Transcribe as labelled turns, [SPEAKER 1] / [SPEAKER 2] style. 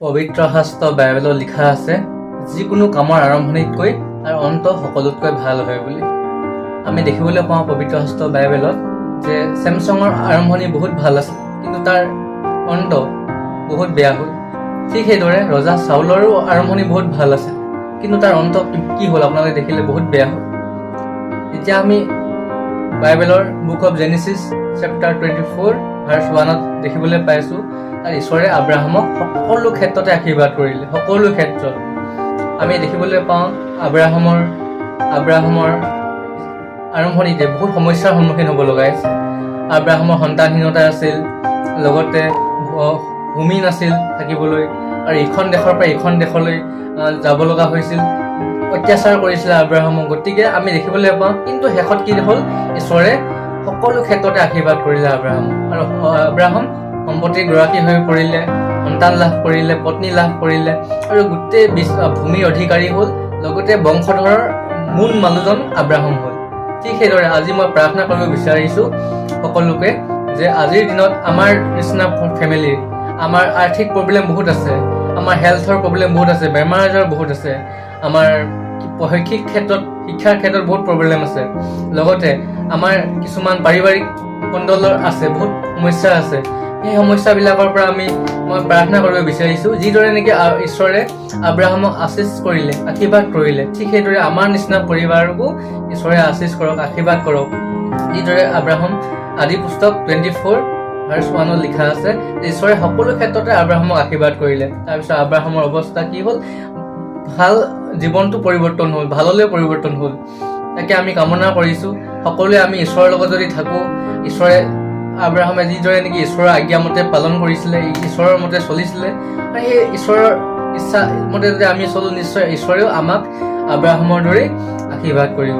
[SPEAKER 1] পবিত্ৰ শাস্ত্ৰ বাইবেলত লিখা আছে, যিকোনো কামৰ আৰম্ভণিতকৈ তাৰ অন্ত সকলোতকৈ ভাল হয় বুলি। আমি দেখিবলৈ পাওঁ পবিত্ৰ শাস্ত্ৰ বাইবেলত যে চেমছঙৰ আৰম্ভণি বহুত ভাল আছিল, কিন্তু তাৰ অন্ত বহুত বেয়া হ'ল। ঠিক সেইদৰে ৰজা চাউলৰো আৰম্ভণি বহুত ভাল আছিল, কিন্তু তাৰ অন্ত কি হ'ল আপোনালোকে দেখিলে বহুত বেয়া হ'ল। এতিয়া আমি বাইবেলৰ book of Genesis chapter 24 verse 1ত দেখিবলৈ পাইছোঁ, তাত ঈশ্বৰে আব্ৰাহামক সকলো ক্ষেত্ৰতে আশীৰ্বাদ কৰিলে। সকলো ক্ষেত্ৰত আমি দেখিবলৈ পাওঁ আব্ৰাহামৰ আৰম্ভণিতে বহুত সমস্যাৰ সন্মুখীন হ'ব লগা হৈছে। আব্ৰাহামৰ সন্তানহীনতা আছিল, লগতে ভূমি নাছিল থাকিবলৈ, আৰু ইখন দেশৰ পৰা ইখন দেশলৈ যাব লগা হৈছিল, অত্যাচাৰ কৰিছিলে আব্ৰাহামক। গতিকে আমি দেখিবলৈ পাওঁ, কিন্তু শেষত কি হ'ল, ঈশ্বৰে সকলো ক্ষেত্ৰতে আশীৰ্বাদ কৰিলে আব্ৰাহামক, আৰু আব্ৰাহাম সম্পত্তিৰ গৰাকী হৈ পৰিলে, সন্তান লাভ কৰিলে, পত্নী লাভ কৰিলে, আৰু গোটেই ভূমিৰ অধিকাৰী হ'ল, লগতে বংশধৰৰ মূল মানুহজন আব্ৰাহাম হ'ল। ঠিক সেইদৰে আজি মই প্ৰাৰ্থনা কৰিব বিচাৰিছোঁ সকলোকে, যে আজিৰ দিনত আমাৰ নিচিনা ফেমিলিৰ আমাৰ আৰ্থিক প্ৰব্লেম বহুত আছে, আমাৰ হেল্থৰ প্ৰব্লেম বহুত আছে, বেমাৰ আজাৰ বহুত আছে, আমাৰ শৈক্ষিক ক্ষেত্ৰত শিক্ষাৰ ক্ষেত্ৰত বহুত প্ৰব্লেম আছে, লগতে আমাৰ কিছুমান পাৰিবাৰিক কণ্ডলৰ আছে, বহুত সমস্যা আছে। সেই সমস্যাবিলাকৰ পৰা মই প্ৰাৰ্থনা কৰিব বিচাৰিছোঁ, যিদৰে নেকি ঈশ্বৰে আব্ৰাহামক আশীষ কৰিলে, আশীৰ্বাদ কৰিলে, ঠিক সেইদৰে আমাৰ নিচিনা পৰিবাৰকো ঈশ্বৰে আশীষ কৰক, আশীৰ্বাদ কৰক। যিদৰে আব্ৰাহাম আদি পুস্তক 24 ভাৰ্চ 1ত লিখা আছে, ঈশ্বৰে সকলো ক্ষেত্ৰতে আব্ৰাহামক আশীৰ্বাদ কৰিলে। তাৰপিছত আব্ৰাহামৰ অৱস্থা কি হ'ল, ভাল জীৱনটো পৰিৱৰ্তন হ'ল, ভাললৈ পৰিৱৰ্তন হ'ল। তাকে আমি কামনা কৰিছোঁ সকলোৱে আমি ঈশ্বৰৰ লগত যদি থাকোঁ, ঈশ্বৰে আব্ৰাহামে যিদৰে নেকি ঈশ্বৰৰ আজ্ঞামতে পালন কৰিছিলে, ঈশ্বৰৰ মতে চলিছিলে, আৰু সেই ঈশ্বৰৰ ইচ্ছা মতে যদি আমি চলোঁ, নিশ্চয় ঈশ্বৰেও আমাক আব্ৰাহামৰ দৰেই আশীৰ্বাদ কৰিব।